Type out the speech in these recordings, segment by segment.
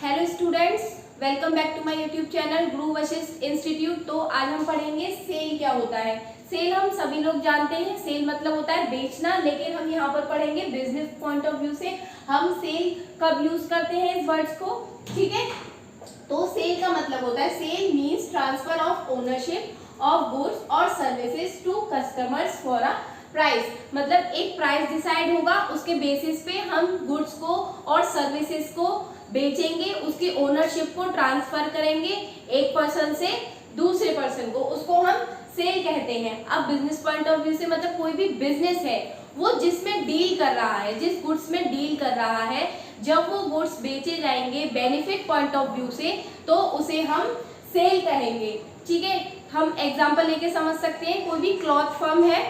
Hello students, welcome back to my YouTube channel Guru Vashishtha institute. तो आज हम पढ़ेंगे सेल क्या होता है। सेल हम सभी लोग जानते हैं, सेल मतलब होता है बेचना, लेकिन हम यहाँ पर पढ़ेंगे बिजनेस पॉइंट ऑफ व्यू से हम सेल कब यूज करते हैं इस वर्ड्स को। ठीक है, तो सेल का मतलब होता है, sale means transfer of ownership of goods और services to customers for a price. मतलब एक प्राइस डिसाइड होगा, उसके बेसिस पे हम गुड्स को और सर्विसेज को बेचेंगे, उसकी ओनरशिप को ट्रांसफर करेंगे एक पर्सन से दूसरे पर्सन को, उसको हम सेल कहते हैं। अब बिजनेस पॉइंट ऑफ व्यू से मतलब कोई भी बिजनेस है वो जिसमें डील कर रहा है, जिस गुड्स में डील कर रहा है, जब वो गुड्स बेचे जाएंगे बेनिफिट पॉइंट ऑफ व्यू से तो उसे हम सेल कहेंगे। ठीक है, हम एग्जांपल लेके समझ सकते हैं। कोई भी क्लॉथ फर्म है,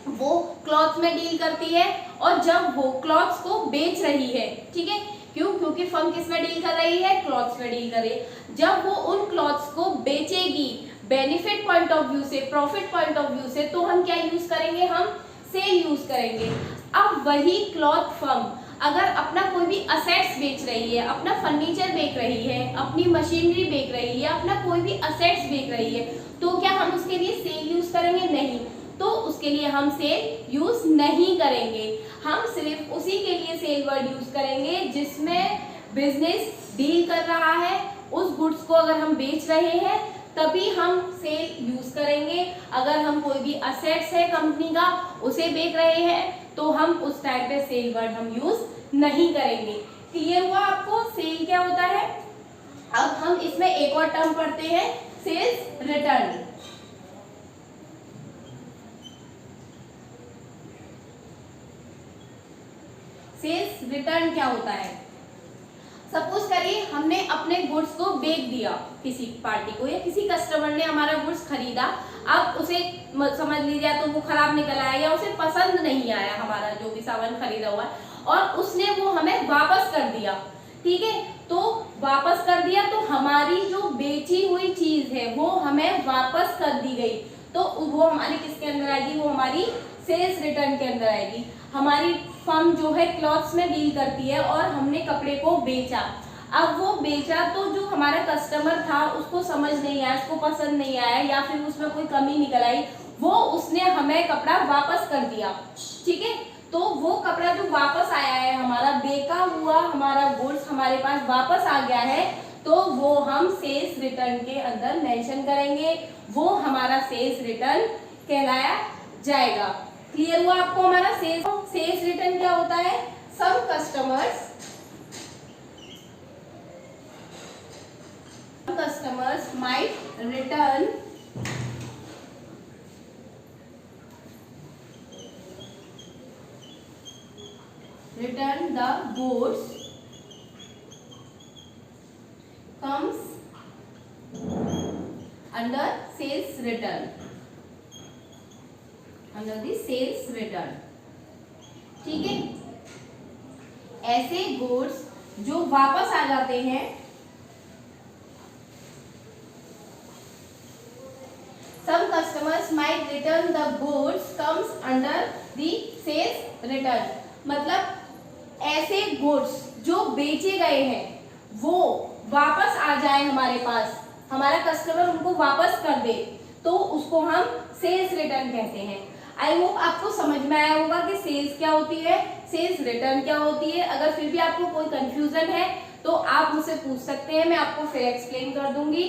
वो क्लॉथ में डील करती है और जब वो क्लॉथ्स को बेच रही है, ठीक है, क्योंकि फर्म किस में डील कर रही है, क्लॉथ्स में डील कर रही है। जब वो उन क्लॉथ्स को बेचेगी बेनिफिट पॉइंट ऑफ व्यू से, प्रॉफिट पॉइंट ऑफ व्यू से, तो हम क्या यूज करेंगे, हम सेल यूज करेंगे। अब वही क्लॉथ फर्म अगर अपना कोई भी असेट्स बेच रही है, अपना फर्नीचर बेच रही है, अपनी मशीनरी बेच रही है, अपना कोई भी असेट्स बेच रही है, तो क्या हम उसके लिए सेल यूज करेंगे? नहीं, तो उसके लिए हम सेल यूज नहीं करेंगे। हम सिर्फ उसी के लिए सेल वर्ड यूज करेंगे जिसमें बिजनेस डील कर रहा है, उस गुड्स को अगर हम बेच रहे हैं तभी हम सेल यूज करेंगे। अगर हम कोई भी असेट्स है कंपनी का उसे बेच रहे हैं तो हम उस टाइम पे सेल वर्ड हम यूज नहीं करेंगे। क्लियर हुआ आपको सेल क्या होता है? अब हम इसमें एक और टर्म पढ़ते हैं, सेल्स रिटर्न। सेल्स रिटर्न क्या होता है? सपोज करिए हमने अपने गुड्स को बेच दिया किसी पार्टी को, या किसी कस्टमर ने हमारा गुड्स खरीदा, अब उसे समझ लीजिए तो वो खराब निकल आया या उसे पसंद नहीं आया हमारा जो भी सामान खरीदा हुआ है, और उसने वो हमें वापस कर दिया। ठीक है, तो वापस कर दिया तो हमारी जो बेची हुई चीज है वो हमें वापस कर दी गई, तो वो हमारी किसके अंदर आएगी? वो हमारी सेल्स रिटर्न के अंदर आएगी। हमारी फर्म जो है क्लॉथ्स में डील करती है और हमने कपड़े को बेचा। अब वो बेचा तो जो हमारा कस्टमर था उसको समझ नहीं आया, उसको पसंद नहीं आया, या फिर उसमें कोई कमी निकल आई, वो उसने हमें कपड़ा वापस कर दिया। ठीक है, तो वो कपड़ा जो वापस आया है, हमारा बेचा हुआ हमारा गुड्स हमारे पास वापस आ गया है, तो वो हम सेल्स रिटर्न के अंदर मेंशन करेंगे, वो हमारा सेल्स रिटर्न कहलाया जाएगा। क्लियर हुआ आपको हमारा सेल्स रिटर्न क्या होता है? Some customers might return the goods comes under sales return, under the sales return। ठीक है, ऐसे गुड्स जो वापस आ जाते हैं, some customers might return the goods comes under the sales return। मतलब ऐसे गुड्स जो बेचे गए हैं वो वापस आ जाए हमारे पास, हमारा कस्टमर उनको वापस कर दे, तो उसको हम सेल्स रिटर्न कहते हैं। आई होप आपको समझ में आया होगा कि सेल्स क्या होती है, सेल्स रिटर्न क्या होती है। अगर फिर भी आपको कोई कंफ्यूजन है तो आप मुझसे पूछ सकते हैं, मैं आपको फिर एक्सप्लेन कर दूंगी।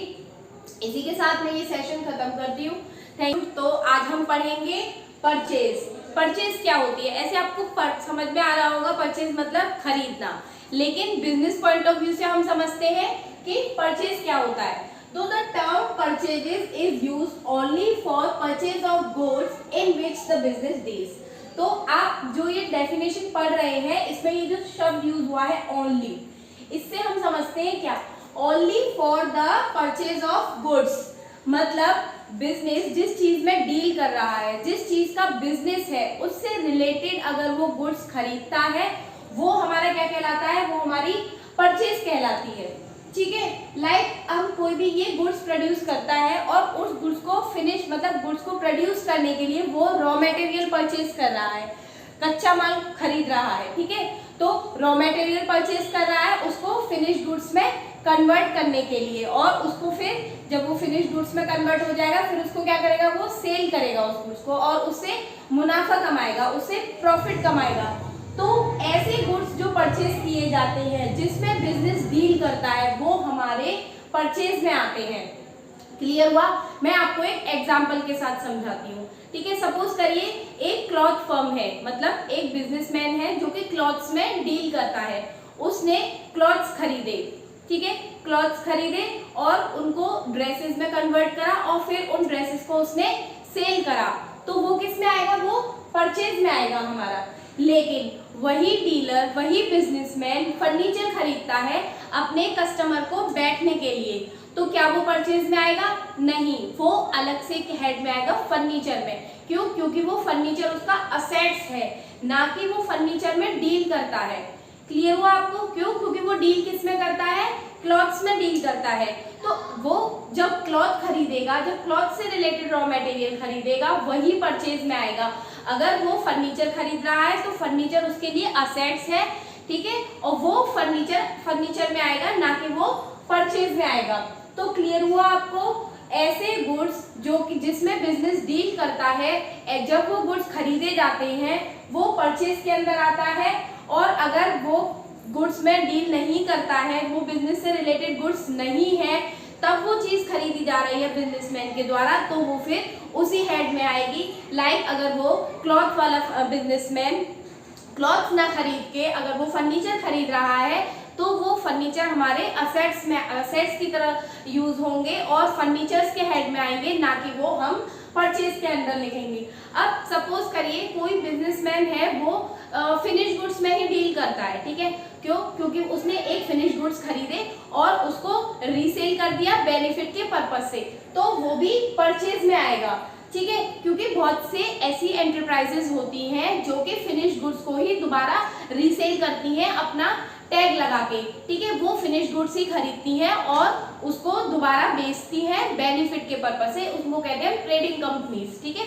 इसी के साथ मैं ये सेशन खत्म करती हूँ। Thank you. तो आज हम पढ़ेंगे परचेज। परचेज क्या होती है? ऐसे आपको समझ में आ रहा होगा, परचेज मतलब खरीदना, लेकिन बिजनेस पॉइंट ऑफ व्यू से हम समझते हैं कि परचेज क्या होता है। तो the term purchases is used only for purchase of goods in which the business deals. तो आप जो ये डेफिनेशन पढ़ रहे हैं, इसमें ये जो शब्द यूज हुआ है ओनली, इससे हम समझते हैं क्या? Only for the purchase of goods, मतलब बिजनेस जिस चीज में डील कर रहा है, जिस चीज का बिजनेस है, उससे रिलेटेड अगर वो गुड्स खरीदता है, वो हमारा क्या कहलाता है? वो हमारी परचेज कहलाती है। ठीक है, लाइक हम कोई भी ये गुड्स प्रोड्यूस करता है और उस गुड्स को फिनिश मतलब गुड्स को प्रोड्यूस करने के लिए वो रॉ मटेरियल परचेज कर रहा है, कच्चा माल खरीद रहा है। ठीक है, तो रॉ मटेरियल परचेज कर रहा है उसको फिनिश गुड्स में कन्वर्ट करने के लिए, और उसको फिर जब वो फिनिश गुड्स में कन्वर्ट हो जाएगा फिर उसको क्या करेगा, वो सेल करेगा उस गुड्स को और उससे मुनाफा कमाएगा, उससे प्रॉफिट कमाएगा। तो ऐसे गुड्स जो परचेज किए जाते हैं जिसमें बिजनेस डील करता है वो हमारे परचेज में आते हैं। क्लियर हुआ? मैं आपको एक एग्जांपल के साथ समझाती हूँ। ठीक है, सपोज करिए एक क्लॉथ फर्म है, मतलब एक बिजनेसमैन है जो कि क्लॉथ्स में डील करता है। उसने क्लॉथ्स खरीदे, ठीक है, क्लॉथ्स खरीदे और उनको ड्रेसेस में कन्वर्ट करा और फिर उन ड्रेसेस को उसने सेल करा, तो वो किस में आएगा, वो परचेज में आएगा हमारा। लेकिन वही डीलर, वही बिजनेसमैन फर्नीचर खरीदता है अपने कस्टमर को बैठने के लिए, तो क्या वो परचेज में आएगा? नहीं, वो अलग से हेड में आएगा फर्नीचर में। क्यों? क्योंकि वो फर्नीचर उसका असेट्स है, ना कि वो फर्नीचर में डील करता है। क्लियर हुआ आपको? क्यों? क्योंकि वो डील किस में करता है, क्लॉथ्स में डील करता है। तो वो जब क्लॉथ खरीदेगा, जब क्लॉथ से रिलेटेड रॉ मटेरियल खरीदेगा वही परचेज में आएगा। अगर वो फर्नीचर खरीद रहा है तो फर्नीचर उसके लिए असेट्स है, ठीक है, और वो फर्नीचर में आएगा, ना कि वो परचेज में आएगा। तो क्लियर हुआ आपको? ऐसे गुड्स जो कि जिसमें बिजनेस डील करता है, जब वो गुड्स खरीदे जाते हैं वो परचेज के अंदर आता है, और अगर वो गुड्स में डील नहीं करता है, वो बिजनेस से रिलेटेड गुड्स नहीं है, तब वो चीज खरीदी जा रही है बिजनेसमैन के द्वारा, तो वो फिर उसी हेड में आएगी। लाइक अगर वो क्लॉथ वाला बिजनेसमैन क्लॉथ ना खरीद के अगर वो फर्नीचर खरीद रहा है, तो वो फर्नीचर हमारे असेट्स की तरह यूज होंगे और फर्नीचर्स के हेड में आएंगे, ना कि वो हम परचेज के अंदर लिखेंगे। अब सपोज करिए कोई बिजनेसमैन है, वो फिनिश गुड्स में ही डील करता है, ठीक है, क्यों? क्योंकि उसने एक फिनिश गुड्स खरीदे और उसको रीसेल कर दिया बेनिफिट के पर्पज से, तो वो भी परचेज में आएगा, ठीक है, क्योंकि बहुत से ऐसी एंटरप्राइजेस होती हैं जो कि फिनिश गुड्स को ही दोबारा रीसेल करती हैं अपना टैग लगा के, ठीक है, वो फिनिश गुड्स ही खरीदती हैं और उसको दोबारा बेचती हैं बेनिफिट के पर्पज से, उसको कहते हैं ट्रेडिंग कंपनीज, ठीक है।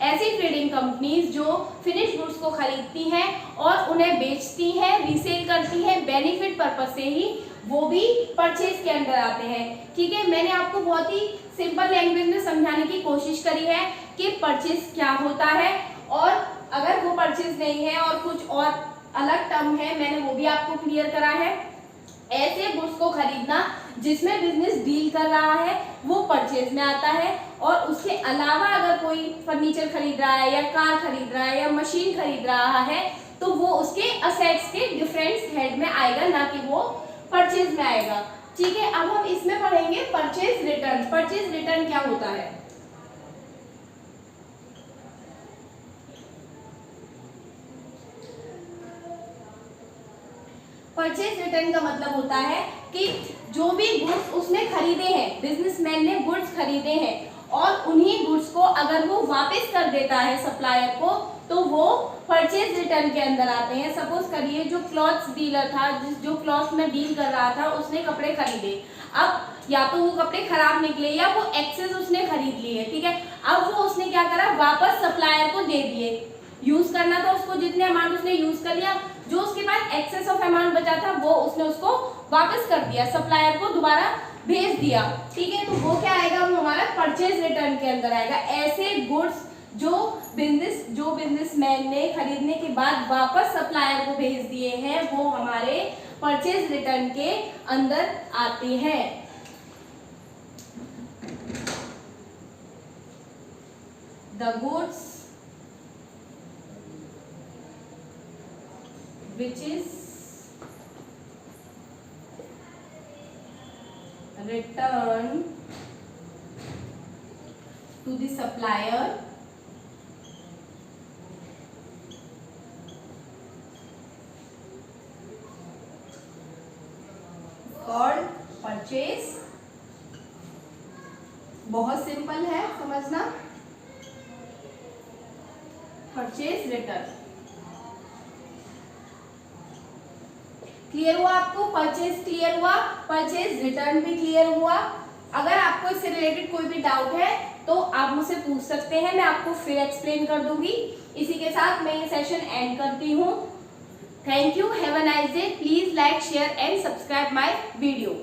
ऐसी ट्रेडिंग कंपनीज जो फिनिश गुड्स को खरीदती हैं और उन्हें बेचती हैं, रीसेल करती हैं बेनिफिट पर्पज से ही, वो भी परचेज के अंदर आते हैं, ठीक है। मैंने आपको बहुत ही सिंपल लैंग्वेज में समझाने की कोशिश करी है कि परचेज क्या होता है, और अगर वो परचेज नहीं है और कुछ और अलग टर्म है, मैंने वो भी आपको क्लियर करा है। ऐसे गुड्स को खरीदना जिसमें बिजनेस डील कर रहा है वो परचेज में आता है, और उसके अलावा अगर कोई फर्नीचर खरीद रहा है या कार खरीद रहा है या मशीन खरीद रहा है, तो वो उसके असेट्स के डिफरेंट हेड में आएगा, ना कि वो परचेज में आएगा, ठीक है। अब हम इसमें पढ़ेंगे परचेज रिटर्न। परचेज रिटर्न क्या होता है? परचेज रिटर्न का मतलब होता है कि जो भी गुड्स उसने खरीदे हैं, बिजनेसमैन ने गुड्स खरीदे हैं और उन्हीं गुड्स को अगर वो वापस कर देता है सप्लायर को, तो वो परचेज रिटर्न के अंदर आते हैं। सपोज करिए जो क्लॉथ्स डीलर था, जो क्लॉथ में डील कर रहा था, उसने कपड़े खरीदे, अब या तो वो कपड़े खराब निकले या वो एक्सेस उसने खरीद लिए, ठीक है। अब वो उसने क्या करा, वापस सप्लायर को दे दिए। यूज करना था उसको, जितने अमाउंट उसने यूज कर लिया, जो उसके पास एक्सेस ऑफ अमाउंट बचा था वो उसने उसको वापस कर दिया, सप्लायर को दोबारा भेज दिया, ठीक है। तो वो क्या आएगा, वो हमारा परचेज रिटर्न के अंदर आएगा। ऐसे गुड्स जो बिजनेसमैन ने खरीदने के बाद वापस सप्लायर को भेज दिए हैं, वो हमारे परचेज रिटर्न के अंदर आते हैं। The goods which is returned to the supplier called purchase। बहुत सिंपल है समझना, परचेज रिटर्न। क्लियर हुआ आपको? परचेज क्लियर हुआ, परचेज रिटर्न भी क्लियर हुआ। अगर आपको इससे रिलेटेड कोई भी डाउट है तो आप मुझसे पूछ सकते हैं, मैं आपको फिर एक्सप्लेन कर दूंगी। इसी के साथ मैं ये सेशन एंड करती हूँ। Thank you, have a nice day, please like share and subscribe my video.